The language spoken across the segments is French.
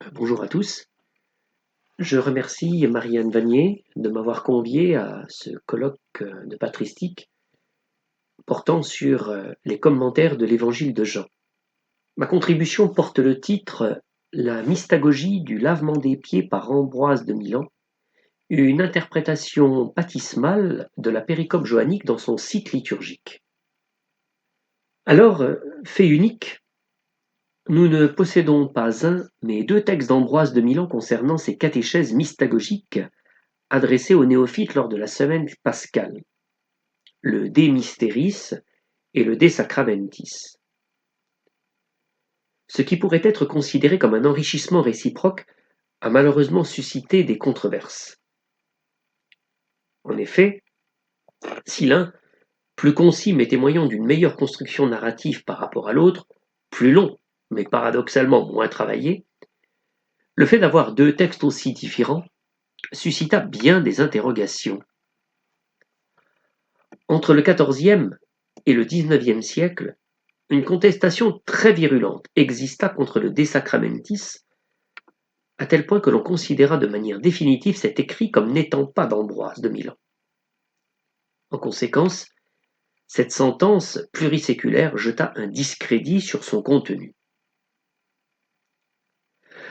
Bonjour à tous. Je remercie Marianne Vanier de m'avoir convié à ce colloque de patristique portant sur les commentaires de l'évangile de Jean. Ma contribution porte le titre La mystagogie du lavement des pieds par Ambroise de Milan, une interprétation baptismale de la péricope johannique dans son site liturgique. Alors, fait unique, nous ne possédons pas un, mais deux textes d'Ambroise de Milan concernant ces catéchèses mystagogiques adressé aux néophytes lors de la semaine pascale, le De Mysteris et le De Sacramentis. Ce qui pourrait être considéré comme un enrichissement réciproque a malheureusement suscité des controverses. En effet, si l'un, plus concis mais témoignant d'une meilleure construction narrative par rapport à l'autre, plus long mais paradoxalement moins travaillé, le fait d'avoir deux textes aussi différents suscita bien des interrogations. Entre le XIVe et le XIXe siècle, une contestation très virulente exista contre le De Sacramentis, à tel point que l'on considéra de manière définitive cet écrit comme n'étant pas d'Ambroise de Milan. En conséquence, cette sentence pluriséculaire jeta un discrédit sur son contenu.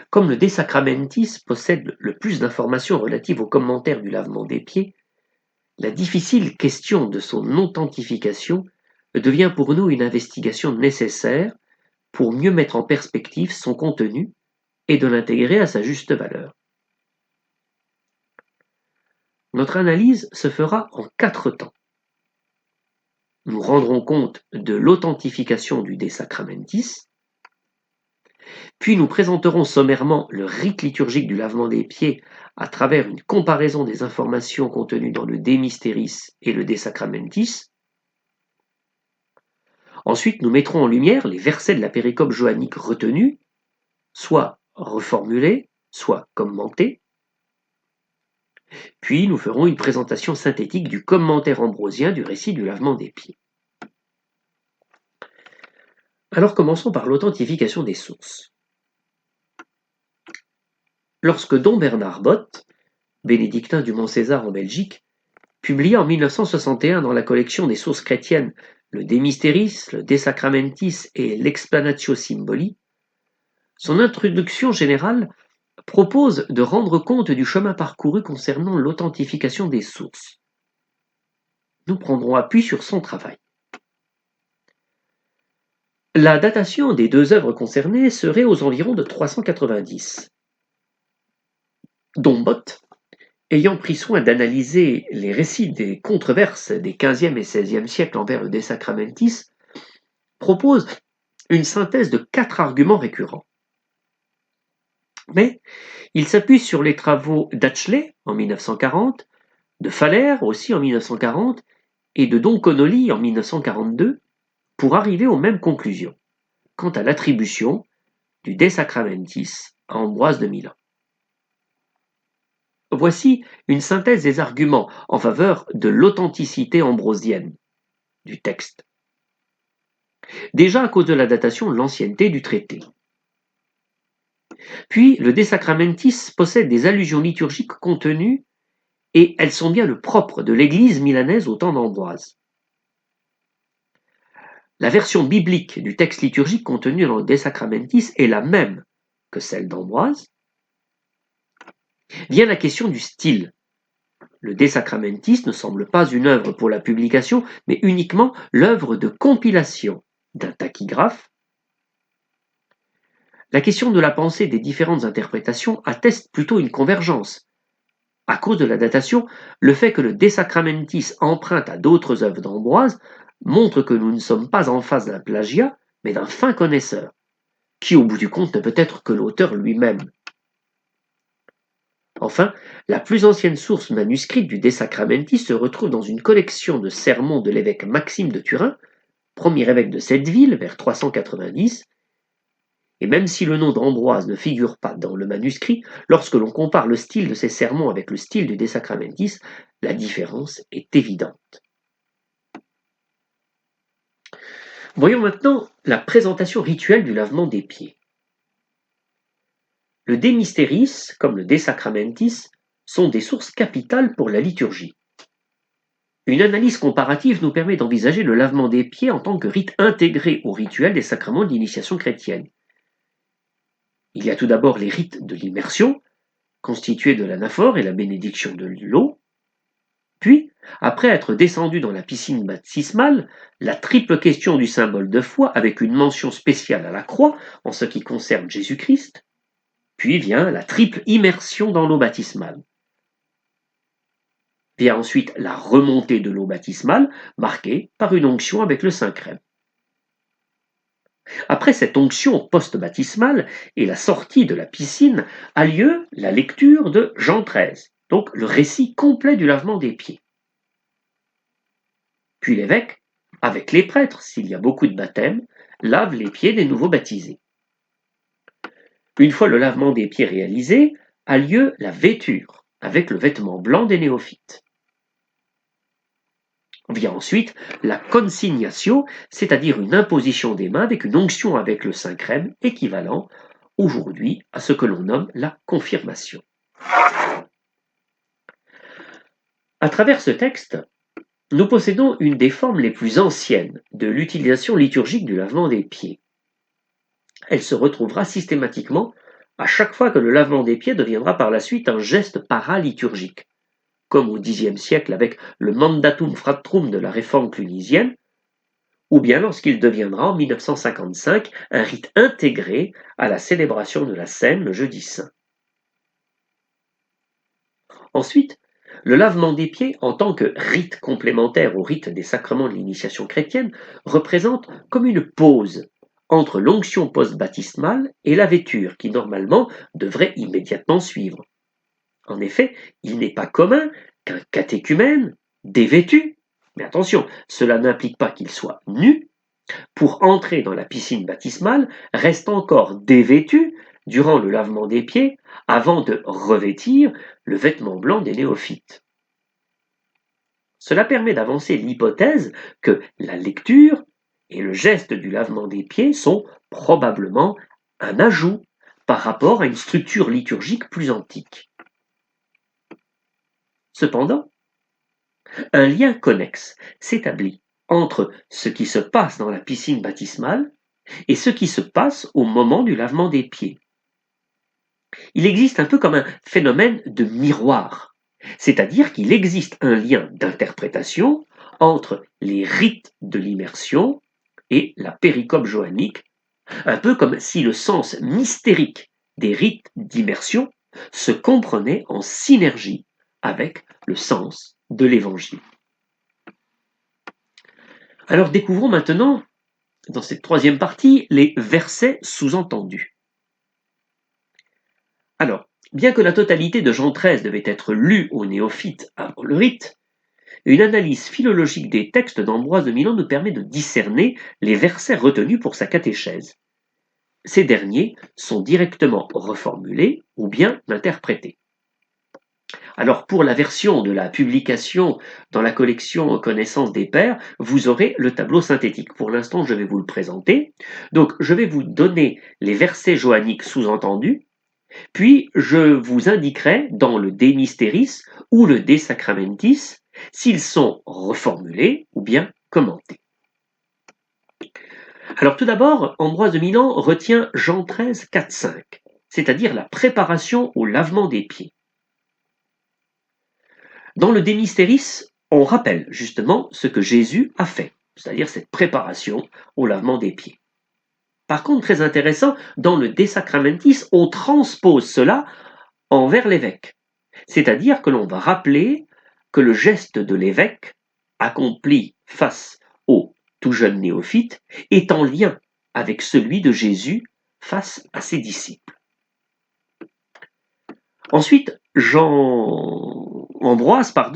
Comme le De Sacramentis possède le plus d'informations relatives aux commentaires du lavement des pieds, la difficile question de son authentification devient pour nous une investigation nécessaire pour mieux mettre en perspective son contenu et de l'intégrer à sa juste valeur. Notre analyse se fera en 4 temps. Nous rendrons compte de l'authentification du De Sacramentis, puis nous présenterons sommairement le rite liturgique du lavement des pieds à travers une comparaison des informations contenues dans le De Mysteris et le De Sacramentis. Ensuite, nous mettrons en lumière les versets de la péricope johannique retenus, soit reformulés, soit commentés. Puis nous ferons une présentation synthétique du commentaire ambrosien du récit du lavement des pieds. Alors commençons par l'authentification des sources. Lorsque Dom Bernard Botte, bénédictin du Mont César en Belgique, publia en 1961 dans la collection des sources chrétiennes le De Mysteris, le De Sacramentis et l'Explanatio Symboli, son introduction générale propose de rendre compte du chemin parcouru concernant l'authentification des sources. Nous prendrons appui sur son travail. La datation des deux œuvres concernées serait aux environs de 390. Dom Botte, ayant pris soin d'analyser les récits des controverses des XVe et XVIe siècles envers le De Sacramentis, propose une synthèse de 4 arguments récurrents. Mais il s'appuie sur les travaux d'Atchley en 1940, de Faller aussi en 1940 et de Don Connolly en 1942 pour arriver aux mêmes conclusions quant à l'attribution du De Sacramentis à Ambroise de Milan. Voici une synthèse des arguments en faveur de l'authenticité ambrosienne du texte. Déjà à cause de la datation de l'ancienneté du traité. Puis le De Sacramentis possède des allusions liturgiques contenues et elles sont bien le propre de l'Église milanaise au temps d'Ambroise. La version biblique du texte liturgique contenu dans le De Sacramentis est la même que celle d'Ambroise. Vient la question du style. Le De Sacramentis ne semble pas une œuvre pour la publication, mais uniquement l'œuvre de compilation d'un tachygraphe. La question de la pensée des différentes interprétations atteste plutôt une convergence. À cause de la datation, le fait que le De Sacramentis emprunte à d'autres œuvres d'Ambroise montre que nous ne sommes pas en face d'un plagiat, mais d'un fin connaisseur, qui au bout du compte ne peut être que l'auteur lui-même. Enfin, la plus ancienne source manuscrite du De Sacramentis se retrouve dans une collection de sermons de l'évêque Maxime de Turin, premier évêque de cette ville vers 390, et même si le nom d'Ambroise ne figure pas dans le manuscrit, lorsque l'on compare le style de ces sermons avec le style du De Sacramentis, la différence est évidente. Voyons maintenant la présentation rituelle du lavement des pieds. Le De Mysteris, comme le De Sacramentis, sont des sources capitales pour la liturgie. Une analyse comparative nous permet d'envisager le lavement des pieds en tant que rite intégré au rituel des sacrements de l'initiation chrétienne. Il y a tout d'abord les rites de l'immersion, constitués de l'anaphore et la bénédiction de l'eau. Puis, après être descendu dans la piscine baptismale, la triple question du symbole de foi avec une mention spéciale à la croix en ce qui concerne Jésus-Christ. Puis vient la triple immersion dans l'eau baptismale. Vient ensuite la remontée de l'eau baptismale, marquée par une onction avec le Saint-Crème. Après cette onction post-baptismale et la sortie de la piscine, a lieu la lecture de Jean 13, donc le récit complet du lavement des pieds. Puis l'évêque, avec les prêtres, s'il y a beaucoup de baptêmes, lave les pieds des nouveaux baptisés. Une fois le lavement des pieds réalisé, a lieu la vêture, avec le vêtement blanc des néophytes. Vient ensuite la consignatio, c'est-à-dire une imposition des mains avec une onction avec le Saint-Crème, équivalent aujourd'hui à ce que l'on nomme la confirmation. À travers ce texte, nous possédons une des formes les plus anciennes de l'utilisation liturgique du lavement des pieds. Elle se retrouvera systématiquement à chaque fois que le lavement des pieds deviendra par la suite un geste paraliturgique, comme au Xe siècle avec le Mandatum Fratrum de la Réforme clunisienne, ou bien lorsqu'il deviendra en 1955 un rite intégré à la célébration de la Seine le jeudi saint. Ensuite, le lavement des pieds en tant que rite complémentaire au rite des sacrements de l'initiation chrétienne représente comme une pause entre l'onction post-baptismale et la vêture qui normalement devrait immédiatement suivre. En effet, il n'est pas commun qu'un catéchumène dévêtu, mais attention, cela n'implique pas qu'il soit nu, pour entrer dans la piscine baptismale, reste encore dévêtu durant le lavement des pieds avant de revêtir le vêtement blanc des néophytes. Cela permet d'avancer l'hypothèse que la lecture et le geste du lavement des pieds sont probablement un ajout par rapport à une structure liturgique plus antique. Cependant, un lien connexe s'établit entre ce qui se passe dans la piscine baptismale et ce qui se passe au moment du lavement des pieds. Il existe un peu comme un phénomène de miroir, c'est-à-dire qu'il existe un lien d'interprétation entre les rites de l'immersion et la péricope johannique, un peu comme si le sens mystérique des rites d'immersion se comprenait en synergie avec le sens de l'évangile. Alors découvrons maintenant, dans cette troisième partie, les versets sous-entendus. Alors, bien que la totalité de Jean 13 devait être lue aux néophytes avant le rite, une analyse philologique des textes d'Ambroise de Milan nous permet de discerner les versets retenus pour sa catéchèse. Ces derniers sont directement reformulés ou bien interprétés. Alors pour la version de la publication dans la collection Connaissance des Pères, vous aurez le tableau synthétique. Pour l'instant, je vais vous le présenter. Donc je vais vous donner les versets johanniques sous-entendus, puis je vous indiquerai dans le De Mysteris ou le De Sacramentis s'ils sont reformulés ou bien commentés. Alors tout d'abord, Ambroise de Milan retient Jean 13, 4, 5, c'est-à-dire la préparation au lavement des pieds. Dans le De Mysteris, on rappelle justement ce que Jésus a fait, c'est-à-dire cette préparation au lavement des pieds. Par contre, très intéressant, dans le De Sacramentis, on transpose cela envers l'évêque, c'est-à-dire que l'on va rappeler que le geste de l'évêque, accompli face au tout jeune néophyte, est en lien avec celui de Jésus face à ses disciples. Ensuite, Ambroise va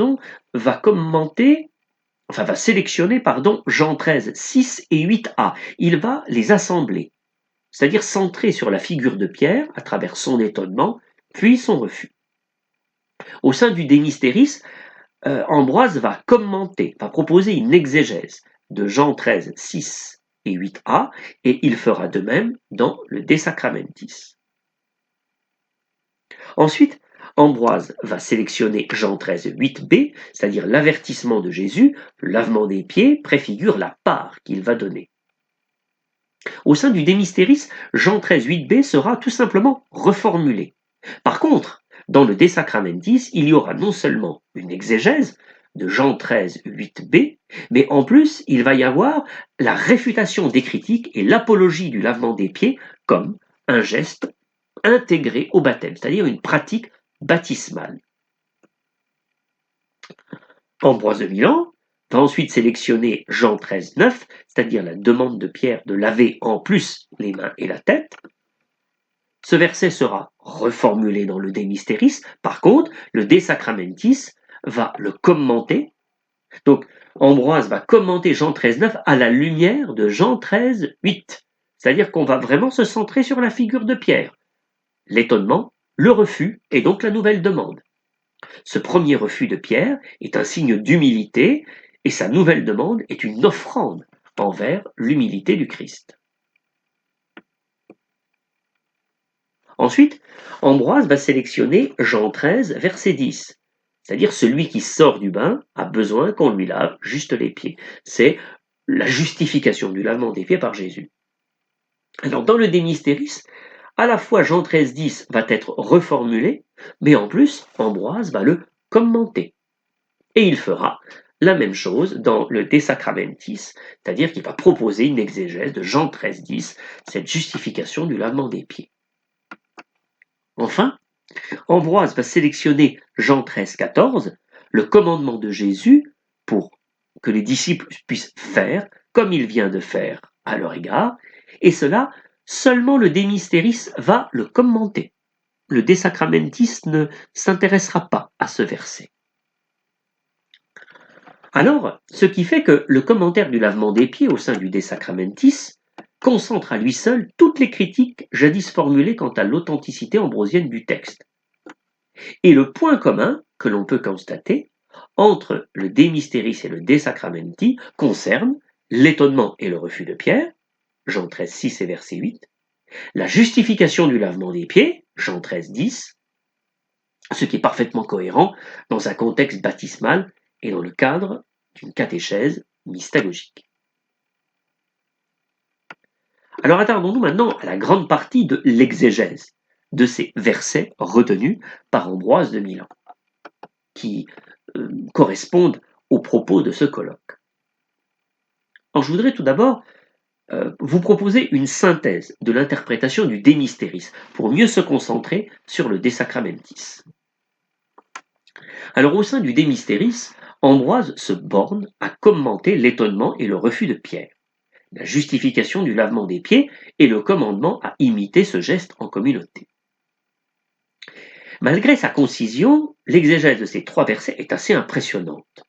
sélectionner Jean 13, 6 et 8a. Il va les assembler, c'est-à-dire centrer sur la figure de Pierre à travers son étonnement, puis son refus. Au sein du De Mysteris, Ambroise va proposer une exégèse de Jean 13, 6 et 8a, et il fera de même dans le De Sacramentis. Ensuite, Ambroise va sélectionner Jean 13, 8b, c'est-à-dire l'avertissement de Jésus, le lavement des pieds préfigure la part qu'il va donner. Au sein du Démystéris, Jean 13, 8b sera tout simplement reformulé. Par contre, dans le De Sacramentis, il y aura non seulement une exégèse de Jean 13, 8b, mais en plus, il va y avoir la réfutation des critiques et l'apologie du lavement des pieds comme un geste intégré au baptême, c'est-à-dire une pratique baptismale. Ambroise de Milan va ensuite sélectionner Jean 13, 9, c'est-à-dire la demande de Pierre de laver en plus les mains et la tête. Ce verset sera reformulé dans le De Mysteris. Par contre, le De Sacramentis va le commenter. Donc, Ambroise va commenter Jean 13, 9 à la lumière de Jean 13, 8. C'est-à-dire qu'on va vraiment se centrer sur la figure de Pierre. L'étonnement, le refus et donc la nouvelle demande. Ce premier refus de Pierre est un signe d'humilité et sa nouvelle demande est une offrande envers l'humilité du Christ. Ensuite, Ambroise va sélectionner Jean 13, verset 10, c'est-à-dire celui qui sort du bain a besoin qu'on lui lave juste les pieds. C'est la justification du lavement des pieds par Jésus. Alors dans le De Mysteris, à la fois Jean 13, 10 va être reformulé, mais en plus, Ambroise va le commenter. Et il fera la même chose dans le De Sacramentis, c'est-à-dire qu'il va proposer une exégèse de Jean 13, 10, cette justification du lavement des pieds. Enfin, Ambroise va sélectionner Jean 13, 14, le commandement de Jésus pour que les disciples puissent faire comme il vient de faire à leur égard, et cela, seulement le De Mysteris va le commenter. Le De Sacramentis ne s'intéressera pas à ce verset. Alors, ce qui fait que le commentaire du lavement des pieds au sein du De Sacramentis concentre à lui seul toutes les critiques jadis formulées quant à l'authenticité ambrosienne du texte. Et le point commun que l'on peut constater entre le De Mysteris et le De Sacramenti concerne l'étonnement et le refus de Pierre, Jean 13, 6 et verset 8, la justification du lavement des pieds, Jean 13, 10, ce qui est parfaitement cohérent dans un contexte baptismal et dans le cadre d'une catéchèse mystagogique. Alors attardons-nous maintenant à la grande partie de l'exégèse de ces versets retenus par Ambroise de Milan, qui correspondent aux propos de ce colloque. Alors, je voudrais tout d'abord vous proposer une synthèse de l'interprétation du De Mysteris pour mieux se concentrer sur le De Sacramentis. Alors au sein du De Mysteris, Ambroise se borne à commenter l'étonnement et le refus de Pierre, la justification du lavement des pieds et le commandement à imiter ce geste en communauté. Malgré sa concision, l'exégèse de ces trois versets est assez impressionnante.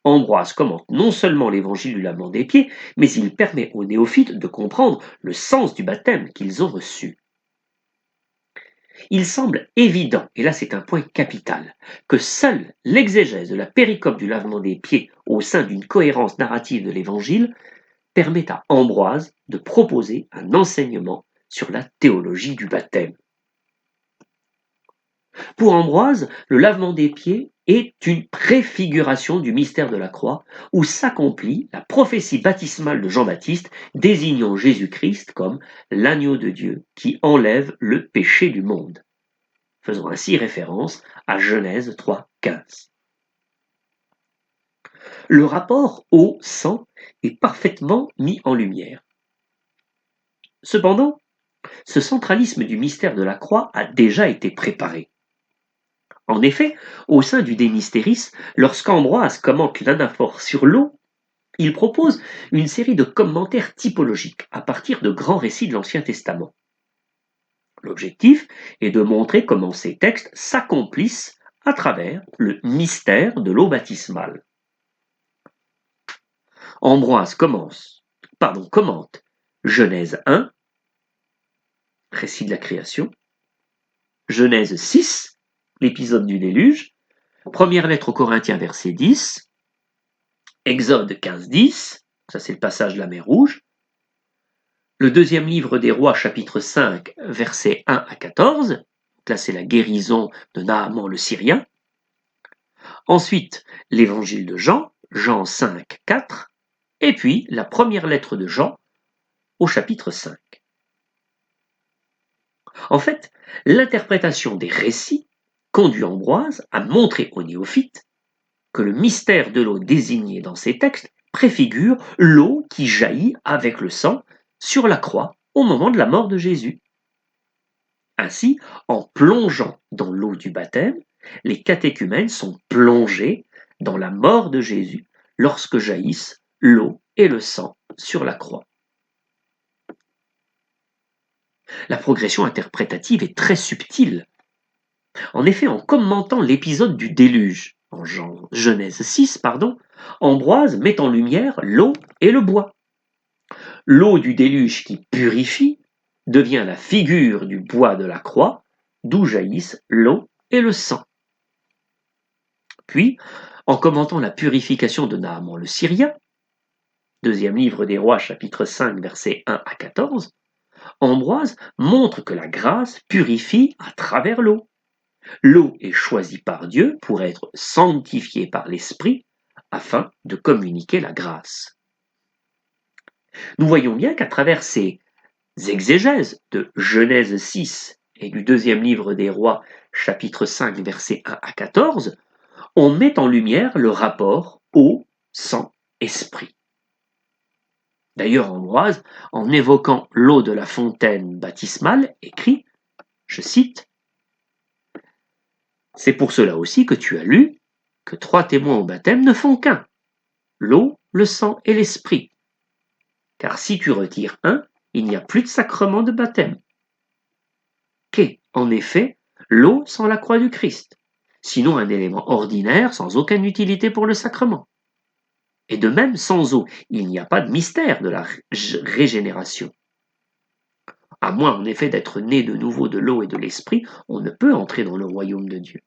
Ambroise commente non seulement l'évangile du lavement des pieds, mais il permet aux néophytes de comprendre le sens du baptême qu'ils ont reçu. Il semble évident, et là c'est un point capital, que seule l'exégèse de la péricope du lavement des pieds au sein d'une cohérence narrative de l'évangile permet à Ambroise de proposer un enseignement sur la théologie du baptême. Pour Ambroise, le lavement des pieds est une préfiguration du mystère de la croix où s'accomplit la prophétie baptismale de Jean-Baptiste désignant Jésus-Christ comme l'agneau de Dieu qui enlève le péché du monde, faisant ainsi référence à Genèse 3, 15. Le rapport eau-sang est parfaitement mis en lumière. Cependant, ce centralisme du mystère de la croix a déjà été préparé. En effet, au sein du De Mysteris, lorsqu'Ambroise commente l'anaphore sur l'eau, il propose une série de commentaires typologiques à partir de grands récits de l'Ancien Testament. L'objectif est de montrer comment ces textes s'accomplissent à travers le mystère de l'eau baptismale. Ambroise commente Genèse 1, récit de la création, Genèse 6, l'épisode du déluge, première lettre aux Corinthiens, verset 10, Exode 15, 10, ça c'est le passage de la mer Rouge, le deuxième livre des Rois, chapitre 5, versets 1 à 14, là c'est la guérison de Naaman le Syrien. Ensuite, l'évangile de Jean, Jean 5, 4, et puis la première lettre de Jean au chapitre 5. En fait, l'interprétation des récits conduit Ambroise à montrer aux néophytes que le mystère de l'eau désigné dans ces textes préfigure l'eau qui jaillit avec le sang sur la croix au moment de la mort de Jésus. Ainsi, en plongeant dans l'eau du baptême, les catéchumènes sont plongés dans la mort de Jésus lorsque jaillissent l'eau et le sang sur la croix. La progression interprétative est très subtile. En effet, en commentant l'épisode du déluge, en Genèse 6, Ambroise met en lumière l'eau et le bois. L'eau du déluge qui purifie devient la figure du bois de la croix, d'où jaillissent l'eau et le sang. Puis, en commentant la purification de Naaman le Syrien, deuxième livre des Rois, chapitre 5, versets 1 à 14, Ambroise montre que la grâce purifie à travers l'eau. L'eau est choisie par Dieu pour être sanctifiée par l'Esprit afin de communiquer la grâce. Nous voyons bien qu'à travers ces exégèses de Genèse 6 et du deuxième livre des Rois, chapitre 5, versets 1 à 14, on met en lumière le rapport eau, sang, esprit. D'ailleurs, Ambroise, en évoquant l'eau de la fontaine baptismale, écrit, je cite, « C'est pour cela aussi que tu as lu que 3 témoins au baptême ne font qu'un, l'eau, le sang et l'esprit. Car si tu retires un, il n'y a plus de sacrement de baptême. Qu'est, en effet, l'eau sans la croix du Christ, sinon un élément ordinaire sans aucune utilité pour le sacrement. Et de même, sans eau, il n'y a pas de mystère de la régénération. À moins en effet d'être né de nouveau de l'eau et de l'esprit, on ne peut entrer dans le royaume de Dieu.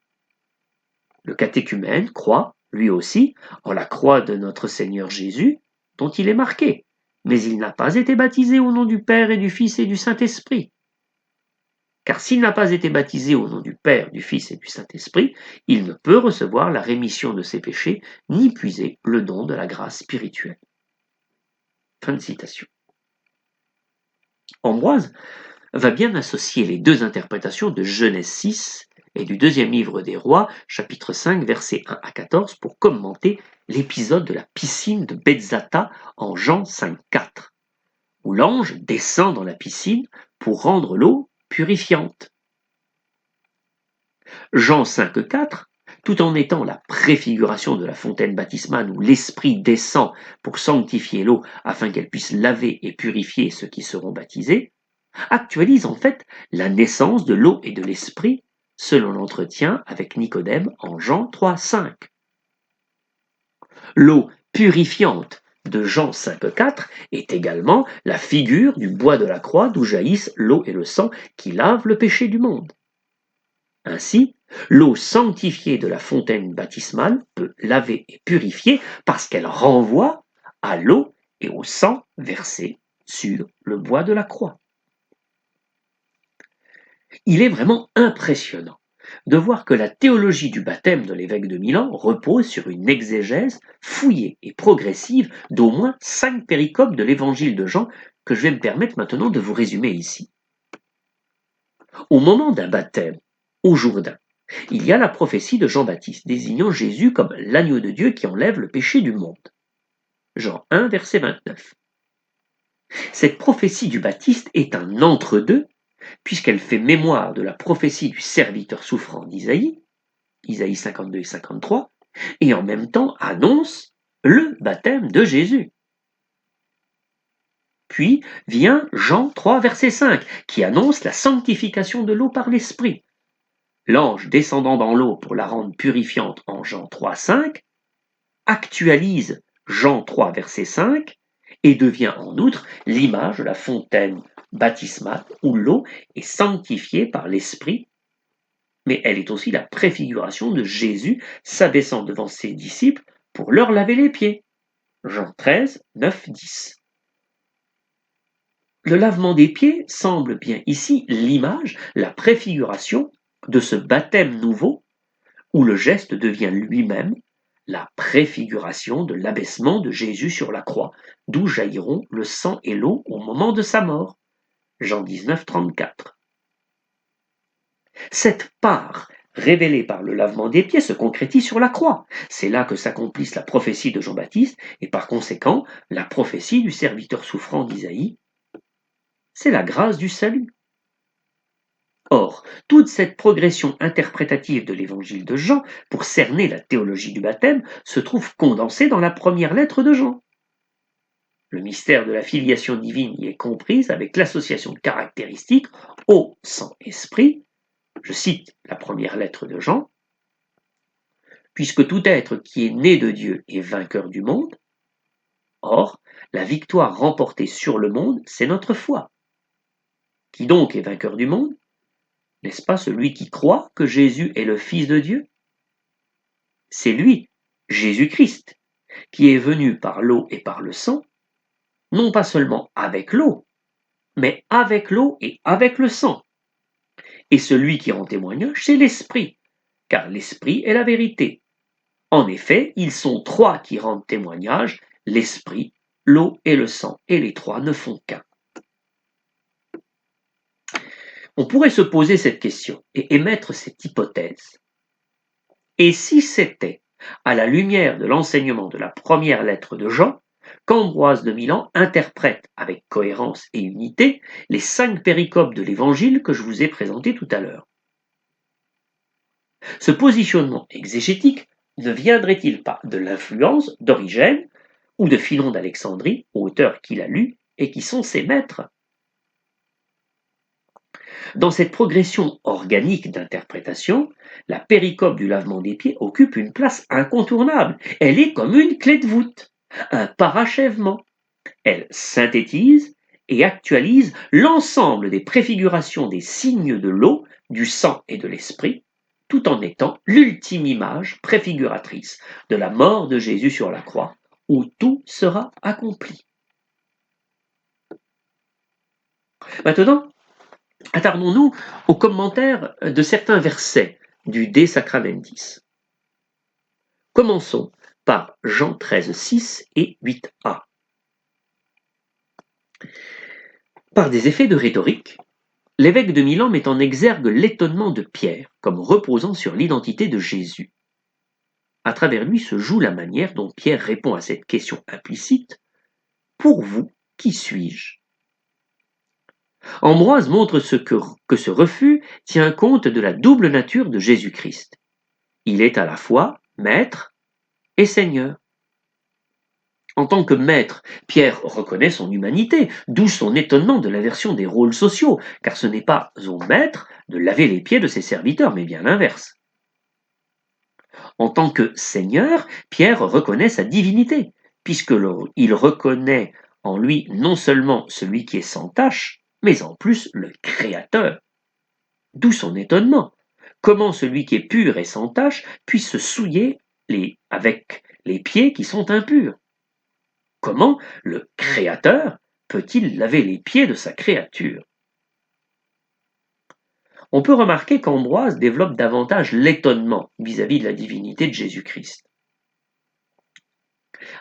Le catéchumène croit, lui aussi, en la croix de notre Seigneur Jésus, dont il est marqué, mais il n'a pas été baptisé au nom du Père et du Fils et du Saint-Esprit. Car s'il n'a pas été baptisé au nom du Père, du Fils et du Saint-Esprit, il ne peut recevoir la rémission de ses péchés, ni puiser le don de la grâce spirituelle. » Fin de citation. Ambroise va bien associer les deux interprétations de Genèse 6 et du deuxième livre des Rois, chapitre 5, versets 1 à 14, pour commenter l'épisode de la piscine de Betzata en Jean 5, 4, où l'ange descend dans la piscine pour rendre l'eau purifiante. Jean 5, 4, tout en étant la préfiguration de la fontaine baptismale où l'Esprit descend pour sanctifier l'eau afin qu'elle puisse laver et purifier ceux qui seront baptisés, actualise en fait la naissance de l'eau et de l'Esprit selon l'entretien avec Nicodème en Jean 3, 5. L'eau purifiante de Jean 5, 4 est également la figure du bois de la croix d'où jaillissent l'eau et le sang qui lavent le péché du monde. Ainsi, l'eau sanctifiée de la fontaine baptismale peut laver et purifier parce qu'elle renvoie à l'eau et au sang versé sur le bois de la croix. Il est vraiment impressionnant de voir que la théologie du baptême de l'évêque de Milan repose sur une exégèse fouillée et progressive d'au moins 5 péricopes de l'évangile de Jean que je vais me permettre maintenant de vous résumer ici. Au moment d'un baptême, au Jourdain, il y a la prophétie de Jean-Baptiste désignant Jésus comme l'agneau de Dieu qui enlève le péché du monde. Jean 1, verset 29. Cette prophétie du Baptiste est un entre-deux puisqu'elle fait mémoire de la prophétie du serviteur souffrant d'Isaïe, Isaïe 52 et 53, et en même temps annonce le baptême de Jésus. Puis vient Jean 3, verset 5, qui annonce la sanctification de l'eau par l'Esprit. L'ange descendant dans l'eau pour la rendre purifiante en Jean 3, 5, actualise Jean 3, verset 5, et devient en outre l'image de la fontaine baptismale où l'eau est sanctifiée par l'Esprit, mais elle est aussi la préfiguration de Jésus s'abaissant devant ses disciples pour leur laver les pieds. Jean 13, 9, 10. Le lavement des pieds semble bien ici l'image, la préfiguration de ce baptême nouveau où le geste devient lui-même la préfiguration de l'abaissement de Jésus sur la croix, d'où jailliront le sang et l'eau au moment de sa mort. Jean 19, 34. Cette part révélée par le lavement des pieds se concrétise sur la croix. C'est là que s'accomplisse la prophétie de Jean-Baptiste et par conséquent la prophétie du serviteur souffrant d'Isaïe. C'est la grâce du salut. Or, toute cette progression interprétative de l'évangile de Jean pour cerner la théologie du baptême se trouve condensée dans la première lettre de Jean. Le mystère de la filiation divine y est comprise avec l'association de caractéristiques eau, sang, esprit. Je cite la première lettre de Jean. Puisque tout être qui est né de Dieu est vainqueur du monde, or, la victoire remportée sur le monde, c'est notre foi. Qui donc est vainqueur du monde? N'est-ce pas celui qui croit que Jésus est le Fils de Dieu? C'est lui, Jésus-Christ, qui est venu par l'eau et par le sang, non pas seulement avec l'eau, mais avec l'eau et avec le sang. Et celui qui rend témoignage, c'est l'Esprit, car l'Esprit est la vérité. En effet, ils sont trois qui rendent témoignage, l'Esprit, l'eau et le sang, et les trois ne font qu'un. On pourrait se poser cette question et émettre cette hypothèse. Et si c'était, à la lumière de l'enseignement de la première lettre de Jean, qu'Ambroise de Milan interprète avec cohérence et unité les 5 péricopes de l'Évangile que je vous ai présentés tout à l'heure? Ce positionnement exégétique ne viendrait-il pas de l'influence d'Origène ou de Philon d'Alexandrie, auteurs qu'il a lus et qui sont ses maîtres? Dans cette progression organique d'interprétation, la péricope du lavement des pieds occupe une place incontournable. Elle est comme une clé de voûte, un parachèvement. Elle synthétise et actualise l'ensemble des préfigurations des signes de l'eau, du sang et de l'esprit, tout en étant l'ultime image préfiguratrice de la mort de Jésus sur la croix, où tout sera accompli. Maintenant, attardons-nous aux commentaires de certains versets du De Sacramentis. Commençons par Jean 13, 6 et 8a. Par des effets de rhétorique, l'évêque de Milan met en exergue l'étonnement de Pierre comme reposant sur l'identité de Jésus. À travers lui se joue la manière dont Pierre répond à cette question implicite « Pour vous, qui suis-je » Ambroise montre que ce refus tient compte de la double nature de Jésus-Christ. Il est à la fois maître et seigneur. En tant que maître, Pierre reconnaît son humanité, d'où son étonnement de l'inversion des rôles sociaux, car ce n'est pas au maître de laver les pieds de ses serviteurs, mais bien l'inverse. En tant que Seigneur, Pierre reconnaît sa divinité, puisqu'il reconnaît en lui non seulement celui qui est sans tache, mais en plus le Créateur. D'où son étonnement. Comment celui qui est pur et sans tache puisse se souiller avec les pieds qui sont impurs? Comment le Créateur peut-il laver les pieds de sa créature? On peut remarquer qu'Ambroise développe davantage l'étonnement vis-à-vis de la divinité de Jésus-Christ.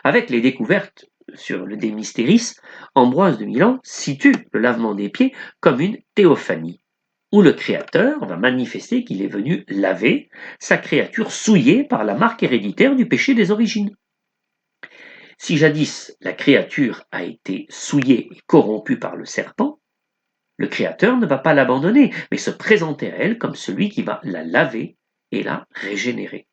Avec les découvertes sur le De Mysteris, Ambroise de Milan situe le lavement des pieds comme une théophanie, où le Créateur va manifester qu'il est venu laver sa créature souillée par la marque héréditaire du péché des origines. Si jadis la créature a été souillée et corrompue par le serpent, le Créateur ne va pas l'abandonner, mais se présenter à elle comme celui qui va la laver et la régénérer.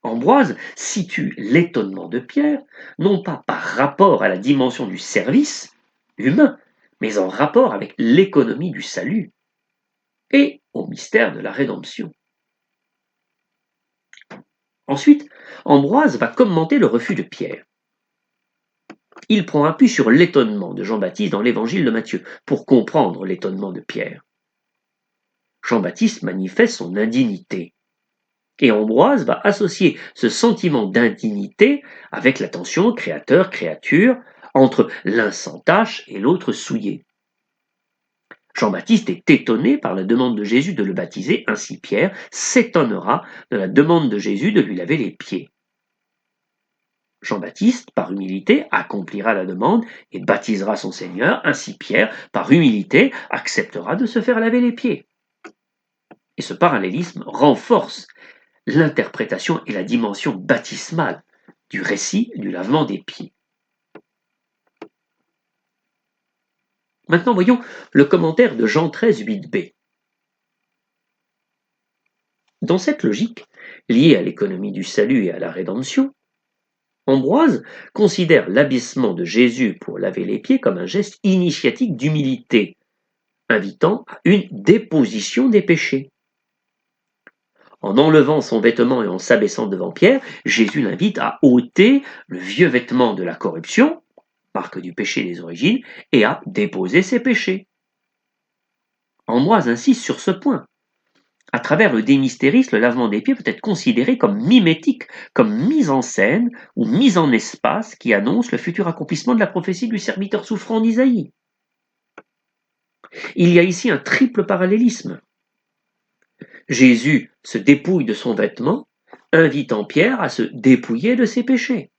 Ambroise situe l'étonnement de Pierre, non pas par rapport à la dimension du service humain, mais en rapport avec l'économie du salut et au mystère de la rédemption. Ensuite, Ambroise va commenter le refus de Pierre. Il prend appui sur l'étonnement de Jean-Baptiste dans l'évangile de Matthieu pour comprendre l'étonnement de Pierre. Jean-Baptiste manifeste son indignité. Et Ambroise va associer ce sentiment d'indignité avec la tension créateur-créature entre l'un sans tache et l'autre souillé. Jean-Baptiste est étonné par la demande de Jésus de le baptiser, ainsi Pierre s'étonnera de la demande de Jésus de lui laver les pieds. Jean-Baptiste, par humilité, accomplira la demande et baptisera son Seigneur, ainsi Pierre, par humilité, acceptera de se faire laver les pieds. Et ce parallélisme renforce l'interprétation et la dimension baptismale du récit du lavement des pieds. Maintenant, voyons le commentaire de Jean 13, 8b. Dans cette logique, liée à l'économie du salut et à la rédemption, Ambroise considère l'abaissement de Jésus pour laver les pieds comme un geste initiatique d'humilité, invitant à une déposition des péchés. En enlevant son vêtement et en s'abaissant devant Pierre, Jésus l'invite à ôter le vieux vêtement de la corruption, marque du péché des origines, et à déposer ses péchés. Ambroise insiste sur ce point. À travers le démystérisme, le lavement des pieds peut être considéré comme mimétique, comme mise en scène ou mise en espace qui annonce le futur accomplissement de la prophétie du serviteur souffrant d'Isaïe. Il y a ici un triple parallélisme. Jésus se dépouille de son vêtement, invitant Pierre à se dépouiller de ses péchés.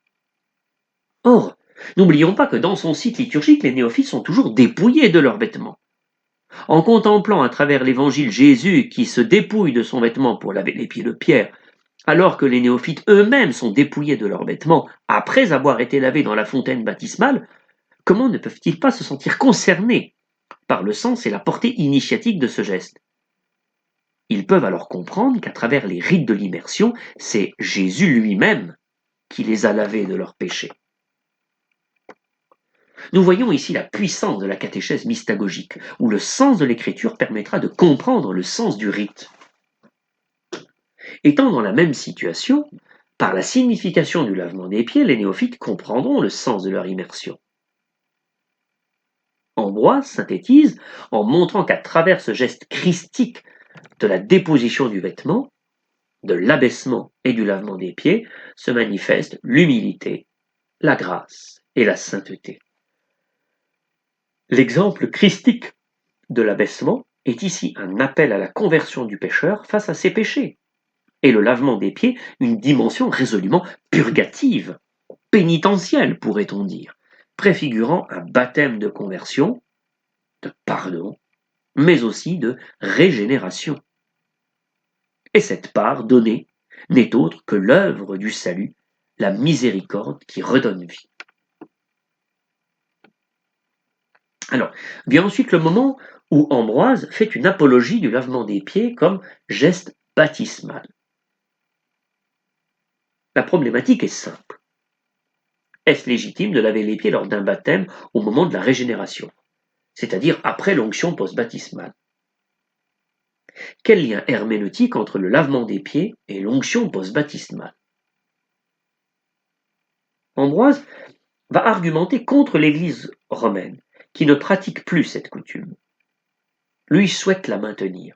Or, n'oublions pas que dans son site liturgique, les néophytes sont toujours dépouillés de leurs vêtements. En contemplant à travers l'évangile Jésus qui se dépouille de son vêtement pour laver les pieds de Pierre, alors que les néophytes eux-mêmes sont dépouillés de leurs vêtements après avoir été lavés dans la fontaine baptismale, comment ne peuvent-ils pas se sentir concernés par le sens et la portée initiatique de ce geste? Ils peuvent alors comprendre qu'à travers les rites de l'immersion, c'est Jésus lui-même qui les a lavés de leurs péchés. Nous voyons ici la puissance de la catéchèse mystagogique, où le sens de l'écriture permettra de comprendre le sens du rite. Étant dans la même situation, par la signification du lavement des pieds, les néophytes comprendront le sens de leur immersion. Ambroise synthétise en montrant qu'à travers ce geste christique de la déposition du vêtement, de l'abaissement et du lavement des pieds, se manifeste l'humilité, la grâce et la sainteté. L'exemple christique de l'abaissement est ici un appel à la conversion du pécheur face à ses péchés, et le lavement des pieds une dimension résolument purgative, pénitentielle pourrait-on dire, préfigurant un baptême de conversion, de pardon, mais aussi de régénération. Et cette part donnée n'est autre que l'œuvre du salut, la miséricorde qui redonne vie. Alors, vient ensuite le moment où Ambroise fait une apologie du lavement des pieds comme geste baptismal. La problématique est simple. Est-ce légitime de laver les pieds lors d'un baptême au moment de la régénération, c'est-à-dire après l'onction post-baptismale? Quel lien herméneutique entre le lavement des pieds et l'onction post-baptismale? Ambroise va argumenter contre l'Église romaine, qui ne pratique plus cette coutume. Lui souhaite la maintenir.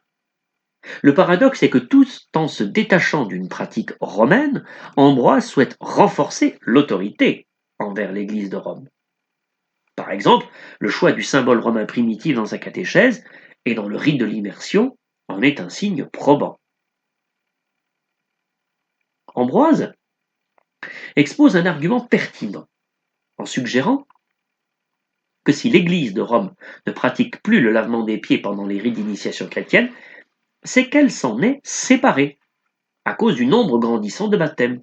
Le paradoxe est que tout en se détachant d'une pratique romaine, Ambroise souhaite renforcer l'autorité envers l'Église de Rome. Par exemple, le choix du symbole romain primitif dans sa catéchèse et dans le rite de l'immersion en est un signe probant. Ambroise expose un argument pertinent en suggérant que si l'Église de Rome ne pratique plus le lavement des pieds pendant les rites d'initiation chrétienne, c'est qu'elle s'en est séparée à cause du nombre grandissant de baptêmes.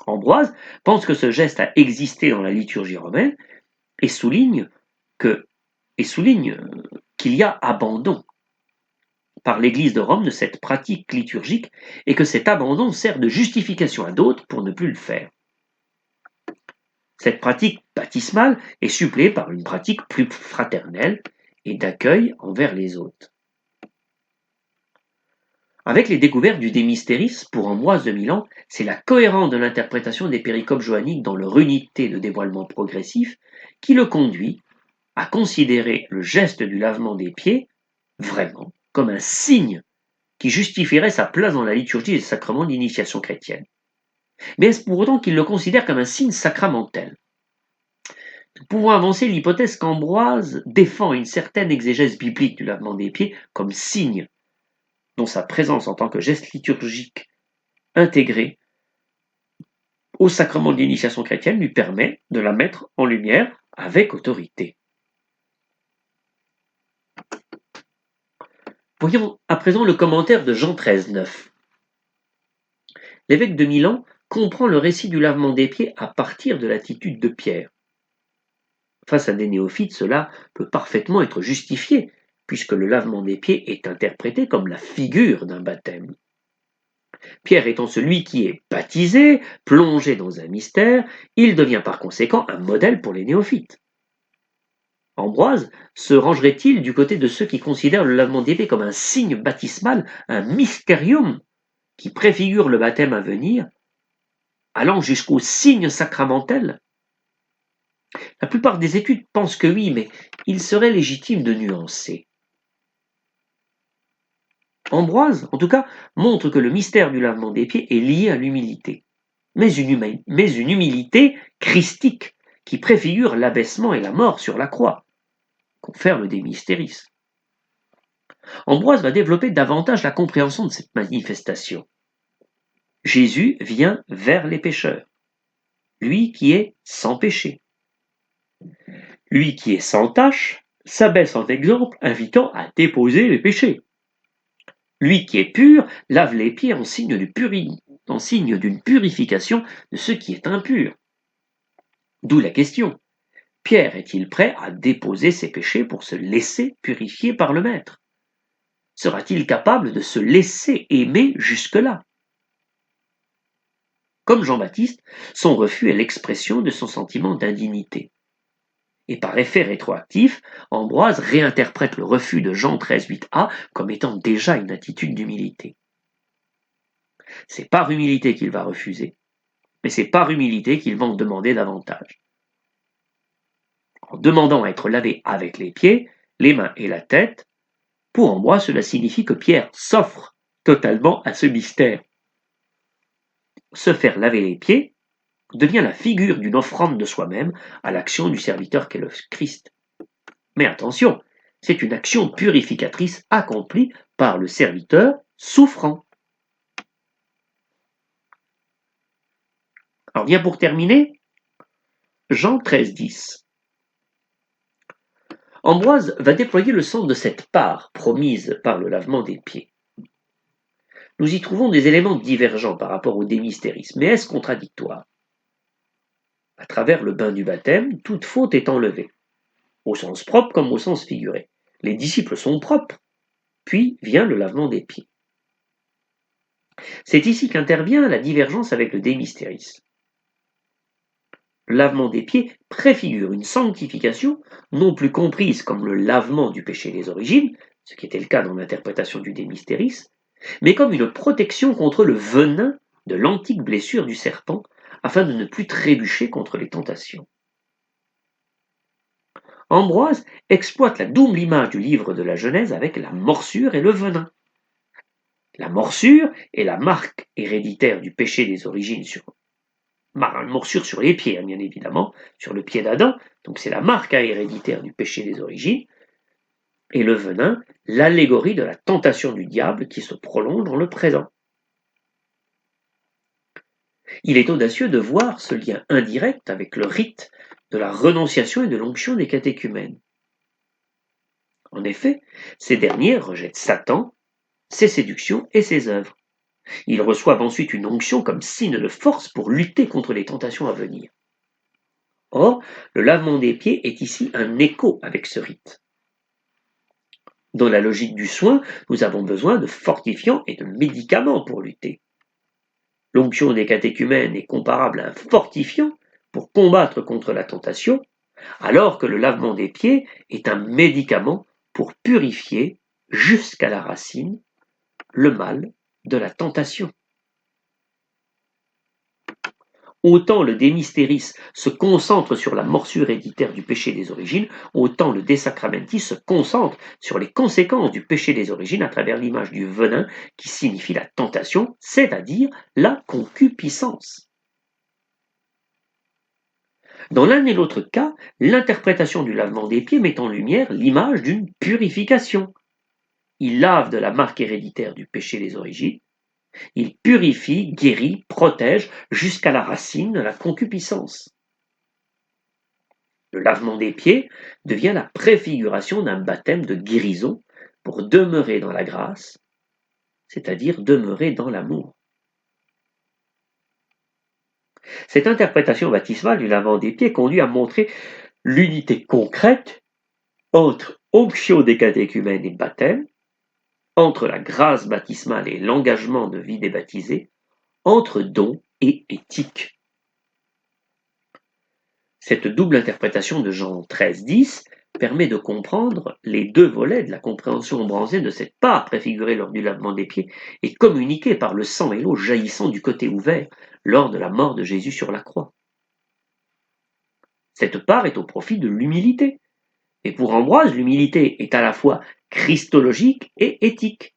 Ambroise pense que ce geste a existé dans la liturgie romaine et souligne qu'il y a abandon par l'Église de Rome de cette pratique liturgique et que cet abandon sert de justification à d'autres pour ne plus le faire. Cette pratique baptismale est suppléée par une pratique plus fraternelle et d'accueil envers les autres. Avec les découvertes du démystérisme pour Ambroise de Milan, c'est la cohérence de l'interprétation des péricopes joanniques dans leur unité de dévoilement progressif qui le conduit à considérer le geste du lavement des pieds vraiment comme un signe qui justifierait sa place dans la liturgie des sacrements de l'initiation chrétienne. Mais est-ce pour autant qu'il le considère comme un signe sacramentel? Nous pouvons avancer l'hypothèse qu'Ambroise défend une certaine exégèse biblique du lavement des pieds comme signe dont sa présence en tant que geste liturgique intégré au sacrement de l'initiation chrétienne lui permet de la mettre en lumière avec autorité. Voyons à présent le commentaire de Jean XIII, 9. L'évêque de Milan comprend le récit du lavement des pieds à partir de l'attitude de Pierre. Face à des néophytes, cela peut parfaitement être justifié, puisque le lavement des pieds est interprété comme la figure d'un baptême. Pierre étant celui qui est baptisé, plongé dans un mystère, il devient par conséquent un modèle pour les néophytes. Ambroise se rangerait-il du côté de ceux qui considèrent le lavement des pieds comme un signe baptismal, un mysterium, qui préfigure le baptême à venir, allant jusqu'au signe sacramentel? La plupart des études pensent que oui, mais il serait légitime de nuancer. Ambroise, en tout cas, montre que le mystère du lavement des pieds est lié à l'humilité, mais une humilité christique qui préfigure l'abaissement et la mort sur la croix, confère le De Mysteris. Ambroise va développer davantage la compréhension de cette manifestation. Jésus vient vers les pécheurs, lui qui est sans péché. Lui qui est sans tache s'abaisse en exemple, invitant à déposer les péchés. Lui qui est pur lave les pieds en signe d'une purification de ce qui est impur. D'où la question, Pierre est-il prêt à déposer ses péchés pour se laisser purifier par le Maître? Sera-t-il capable de se laisser aimer jusque-là? Comme Jean-Baptiste, son refus est l'expression de son sentiment d'indignité. Et par effet rétroactif, Ambroise réinterprète le refus de Jean 13,8a comme étant déjà une attitude d'humilité. C'est par humilité qu'il va refuser, mais c'est par humilité qu'il va en demander davantage. En demandant à être lavé avec les pieds, les mains et la tête, pour Ambroise, cela signifie que Pierre s'offre totalement à ce mystère. Se faire laver les pieds devient la figure d'une offrande de soi-même à l'action du serviteur qu'est le Christ. Mais attention, c'est une action purificatrice accomplie par le serviteur souffrant. Alors bien pour terminer, Jean 13,10. Ambroise va déployer le sens de cette part promise par le lavement des pieds. Nous y trouvons des éléments divergents par rapport au De Mysteris, mais est-ce contradictoire? À travers le bain du baptême, toute faute est enlevée, au sens propre comme au sens figuré. Les disciples sont propres, puis vient le lavement des pieds. C'est ici qu'intervient la divergence avec le De Mysteris. Le lavement des pieds préfigure une sanctification non plus comprise comme le lavement du péché des origines, ce qui était le cas dans l'interprétation du De Mysteris, mais comme une protection contre le venin de l'antique blessure du serpent, afin de ne plus trébucher contre les tentations. Ambroise exploite la double image du livre de la Genèse avec la morsure et le venin. La morsure est la marque héréditaire du péché des origines morsure sur les pieds, bien évidemment, sur le pied d'Adam, donc c'est la marque héréditaire du péché des origines, et le venin, l'allégorie de la tentation du diable qui se prolonge dans le présent. Il est audacieux de voir ce lien indirect avec le rite de la renonciation et de l'onction des catéchumènes. En effet, ces derniers rejettent Satan, ses séductions et ses œuvres. Ils reçoivent ensuite une onction comme signe de force pour lutter contre les tentations à venir. Or, le lavement des pieds est ici un écho avec ce rite. Dans la logique du soin, nous avons besoin de fortifiants et de médicaments pour lutter. L'onction des catéchumènes est comparable à un fortifiant pour combattre contre la tentation, alors que le lavement des pieds est un médicament pour purifier jusqu'à la racine le mal de la tentation. Autant le De Mysteris se concentre sur la morsure héréditaire du péché des origines, autant le De Sacramentis se concentre sur les conséquences du péché des origines à travers l'image du venin qui signifie la tentation, c'est-à-dire la concupiscence. Dans l'un et l'autre cas, l'interprétation du lavement des pieds met en lumière l'image d'une purification. Il lave de la marque héréditaire du péché les origines, il purifie, guérit, protège jusqu'à la racine de la concupiscence. Le lavement des pieds devient la préfiguration d'un baptême de guérison pour demeurer dans la grâce, c'est-à-dire demeurer dans l'amour. Cette interprétation baptismale du lavement des pieds conduit à montrer l'unité concrète entre onction des catéchumènes et baptême, entre la grâce baptismale et l'engagement de vie des baptisés, entre don et éthique. Cette double interprétation de Jean 13,10 permet de comprendre les deux volets de la compréhension ombrasienne de cette part préfigurée lors du lavement des pieds et communiquée par le sang et l'eau jaillissant du côté ouvert lors de la mort de Jésus sur la croix. Cette part est au profit de l'humilité. Et pour Ambroise, l'humilité est à la fois christologique et éthique.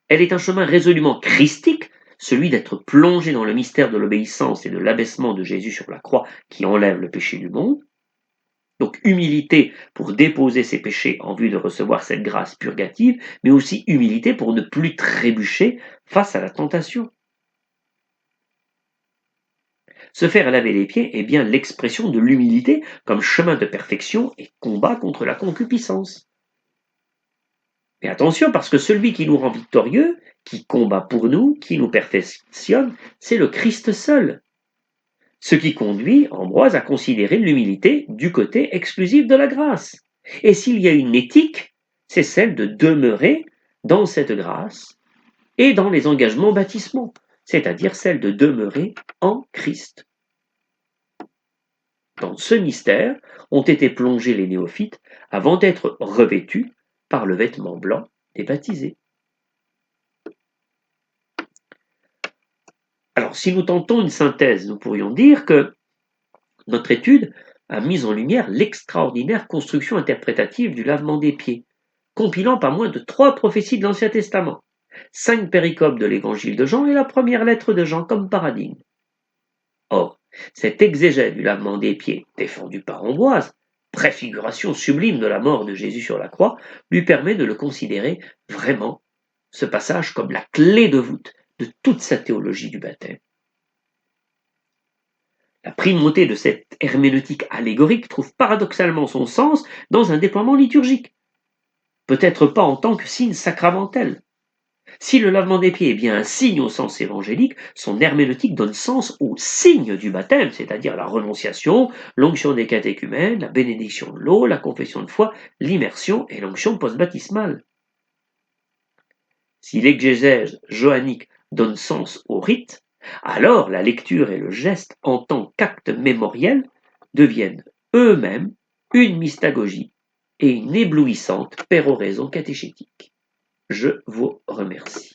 Elle est un chemin résolument christique, celui d'être plongé dans le mystère de l'obéissance et de l'abaissement de Jésus sur la croix qui enlève le péché du monde. Donc humilité pour déposer ses péchés en vue de recevoir cette grâce purgative, mais aussi humilité pour ne plus trébucher face à la tentation. Se faire laver les pieds est bien l'expression de l'humilité comme chemin de perfection et combat contre la concupiscence. Mais attention, parce que celui qui nous rend victorieux, qui combat pour nous, qui nous perfectionne, c'est le Christ seul. Ce qui conduit Ambroise à considérer l'humilité du côté exclusif de la grâce. Et s'il y a une éthique, c'est celle de demeurer dans cette grâce et dans les engagements baptismaux, c'est-à-dire celle de demeurer en Christ. Dans ce mystère ont été plongés les néophytes avant d'être revêtus par le vêtement blanc des baptisés. Alors, si nous tentons une synthèse, nous pourrions dire que notre étude a mis en lumière l'extraordinaire construction interprétative du lavement des pieds, compilant pas moins de 3 prophéties de l'Ancien Testament, 5 péricopes de l'Évangile de Jean et la première lettre de Jean comme paradigme. Or, cet exégèse du lavement des pieds, défendu par Ambroise, préfiguration sublime de la mort de Jésus sur la croix, lui permet de le considérer vraiment, ce passage, comme la clé de voûte de toute sa théologie du baptême. La primauté de cette herméneutique allégorique trouve paradoxalement son sens dans un déploiement liturgique, peut-être pas en tant que signe sacramentel. Si le lavement des pieds est bien un signe au sens évangélique, son herméneutique donne sens au signe du baptême, c'est-à-dire la renonciation, l'onction des catéchumènes, la bénédiction de l'eau, la confession de foi, l'immersion et l'onction post-baptismale. Si l'exégèse johannique donne sens au rite, alors la lecture et le geste en tant qu'acte mémoriel deviennent eux-mêmes une mystagogie et une éblouissante péroraison catéchétique. Je vous remercie.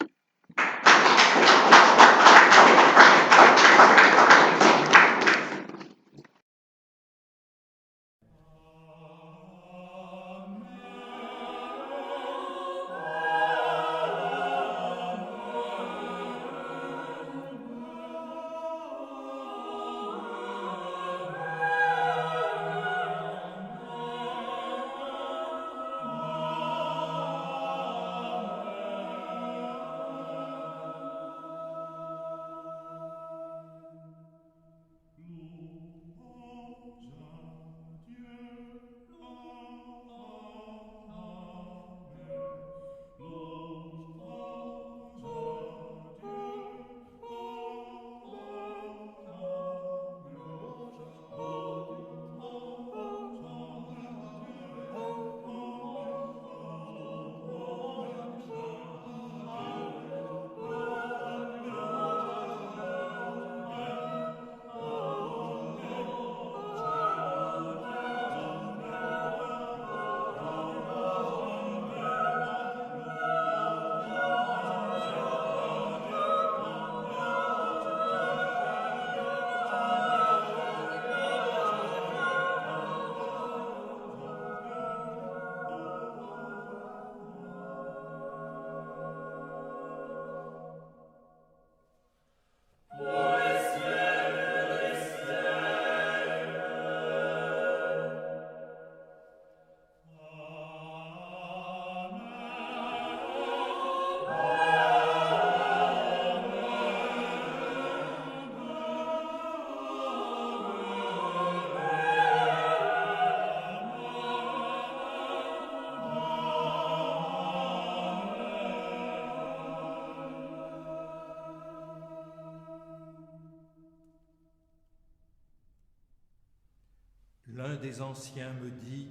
L'un des anciens me dit,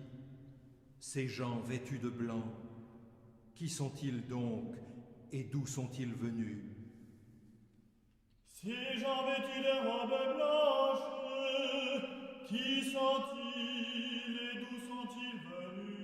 ces gens vêtus de blanc, qui sont-ils donc et d'où sont-ils venus? Ces gens vêtus de robes blanches, qui sont-ils et d'où sont-ils venus?